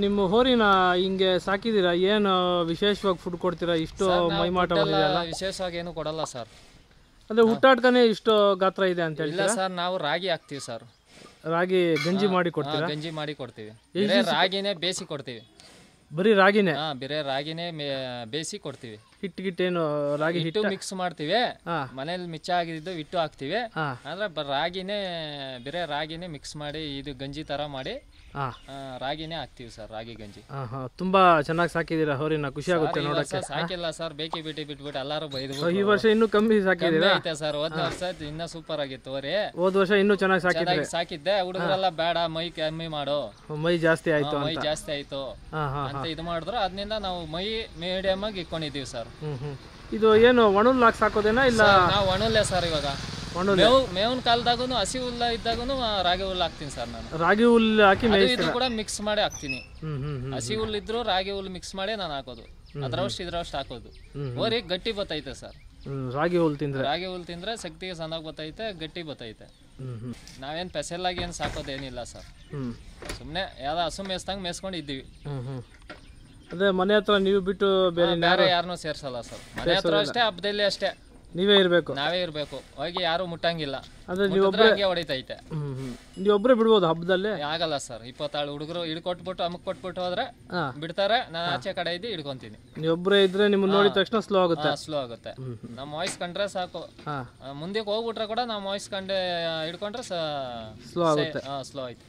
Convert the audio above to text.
ನಿಮ್ಮ ಹೋರಿನ ಹಿಂಗೆ ಸಾಕಿದ್ದೀರಾ, ಏನು ವಿಶೇಷವಾಗಿ ಫುಡ್ ಕೊಡ್ತೀರಾ? ಇಷ್ಟು ಮೈಮಾಟ ಬಂದಿದೆಯಲ್ಲ. ವಿಶೇಷವಾಗಿ ಏನು ಕೊಡಲ್ಲ ಸರ್. ಅಂದರೆ ಹುಟ್ಟಾಡ್ಕನೇ ಇಷ್ಟು ಗಾತ್ರ ಇದೆ ಅಂತ ಹೇಳಿ? ಇಲ್ಲ ಸರ್, ನಾವು ರಾಗಿ ಹಾಕ್ತೀವಿ ಸರ್. ರಾಗಿ ಗಂಜಿ ಮಾಡಿ ಕೊಡ್ತೀರಾ? ಗಂಜಿ ಮಾಡಿ ಕೊಡ್ತೀವಿ. ರಾಗಿನೇ ಬೇಯಿಸಿ ಕೊಡ್ತೀವಿ. ಬರೀ ರಾಗಿನೇ? ಬೇರೆ ರಾಗಿನೇ ಬೇಯಿಸಿ ಕೊಡ್ತೀವಿ. ಹಿಟ್ಟೇನು ರಾಗಿ ಹಿಟ್ಟು ಮಿಕ್ಸ್ ಮಾಡ್ತೀವಿ. ಮನೇಲಿ ಮಿಚ್ಚ ಆಗಿದ್ದು ಹಿಟ್ಟು ಹಾಕ್ತಿವಿ. ಅಂದ್ರೆ ರಾಗಿನೇ ಬೇರೆ ರಾಗಿನೇ ಮಿಕ್ಸ್ ಮಾಡಿ ಇದು ಗಂಜಿ ತರ ಮಾಡಿ ರಾಗಿನೇ ಹಾಕ್ತಿವಿ ಸರ್. ರಾಗಿ ಗಂಜಿ. ತುಂಬಾ ಚೆನ್ನಾಗಿ ಸಾಕಿದೀರಾ ಹೋರಿನ, ಖುಷಿ ಆಗುತ್ತೆ ನೋಡಕ್ಕೆ. ಸಾಕಿಲ್ಲ ಸರ್, ಬೇಕಿ ಬಿಟ್ಬಿಟ್ಟು ಎಲ್ಲಾರು ಬೈದು. ಈ ವರ್ಷ ಇನ್ನೂ ಕಮ್ಮಿ ಸಾಕಿದೀರಾ? ಸರ್ ಹೋದ ವರ್ಷ ಇನ್ನ ಸೂಪರ್ ಆಗಿತ್ತು ಹೋರಿ. ಹೋದ ವರ್ಷ ಇನ್ನೂ ಚೆನ್ನಾಗಿ ಸಾಕಿದ್ದೆ. ಹುಡುಗರೆಲ್ಲ ಬೇಡ ಮೈ ಕಮ್ಮಿ ಮಾಡು, ಮೈ ಜಾಸ್ತಿ ಆಯ್ತು ಅಂತ ಇದು ಮಾಡಿದ್ರು. ಅದರಿಂದ ನಾವು ಮೈ ಮೀಡಿಯಂ ಆಗಿ ಇಟ್ಕೊಂಡಿದೀವಿ ಸರ್. ಇದು ಏನು ಒಣಹುಲ್ಲು ಹಾಕಿ ಸಾಕೋದೇನಾ? ಇಲ್ಲ ನಾವು ಒಣಹುಲ್ಲೇ ಸರ್. ಇವಾಗ ಮೇವಿನ ಕಾಲದಾಗೂ ಹಸಿ ಹುಲ್ಲ ಇದ್ದಾಗೂ ರಾಗಿ ಹುಲ್ಲು ಹಾಕ್ತೀನಿ ಸರ್. ನಾನು ರಾಗಿ ಹುಲ್ಲು ಹಾಕಿ ಇದು ಕೂಡ ಮಿಕ್ಸ್ ಮಾಡಿ ಹಾಕ್ತೀನಿ. ಹಸಿ ಹುಲ್ಲು ಇದ್ರು ರಾಗಿ ಹುಲ್ಲು ಮಿಕ್ಸ್ ಮಾಡಿ ನಾನು ಹಾಕೋದು. ಅದ್ರಷ್ಟು ಇದ್ರಷ್ಟು ಹಾಕೋದು. ಹೋರಿ ಗಟ್ಟಿ ಬತ್ತೈತೆ ಸರ್. ರಾಗಿ ಹುಲ್ಲು ತಿಂದ್ರೆ ಶಕ್ತಿಗೆ ಚೆನ್ನಾಗಿ ಬತ್ತೈತೆ, ಗಟ್ಟಿ ಬತ್ತೈತೆ. ನಾವೇನ್ ಸ್ಪೆಷಲ್ ಆಗಿ ಏನ್ ಸಾಕೋದೇನಿಲ್ಲ ಸರ್. ಸುಮ್ನೆ ಯಾವ್ದೋ ಹಸು ಮೇಯಿಸ್ದಂಗ್ ಮೇಯಿಸ್ಕೊಂಡು ಇದ್ದೀವಿ. ಅದೇ ಮನೆ ಹತ್ರ ನೀವು ಬಿಟ್ಟು ಬೇರೆ ಯಾರನ್ನೂ ಸೇರ್ಸಲ್ಲ ಸರ್. ಮನೆ ಹತ್ರ ಅಷ್ಟೇ, ಹಬ್ಬದಲ್ಲಿ ಅಷ್ಟೇ ನಾವೇ ಇರ್ಬೇಕು. ಹೋಗಿ ಯಾರು ಮುಟ್ಟಂಗಿಲ್ಲ. ಅಂದ್ರೆ ಹೊಡಿತೈತೆ. ನೀವೊಬ್ಬರೇ ಬಿಡ್ಬೋದು ಹಬ್ಬದಲ್ಲಿ? ಆಗಲ್ಲ ಸರ್. 20 ಹುಡುಗರು ಹಿಡ್ಕೊಟ್ಬಿಟ್ಟು ಅಮ್ಮಕ್ ಕೊಟ್ಬಿಟ್ಟು ಹೋದ್ರೆ ಬಿಡ್ತಾರೆ. ನಾನು ಆಚೆ ಕಡೆ ಇದ್ದು ಹಿಡ್ಕೊಂತೀನಿ. ನೀವೊಬ್ಬರೇ ಇದ್ರೆ ನಿಮ್ಮನ್ನ ನೋಡಿದ ತಕ್ಷಣ ಸ್ಲೋ ಆಗುತ್ತೆ. ನಮ್ಮ ವಾಯ್ಸ್ ಕಂಡ್ರೆ ಸಾಕು. ಮುಂದಕ್ಕೆ ಹೋಗ್ಬಿಟ್ರೆ ಕೂಡ ನಾವು ವಾಯ್ಸ್ ಕಂಡೆ ಹಿಡ್ಕೊಂಡ್ರೆ ಸ್ಲೋ ಆಯ್ತು.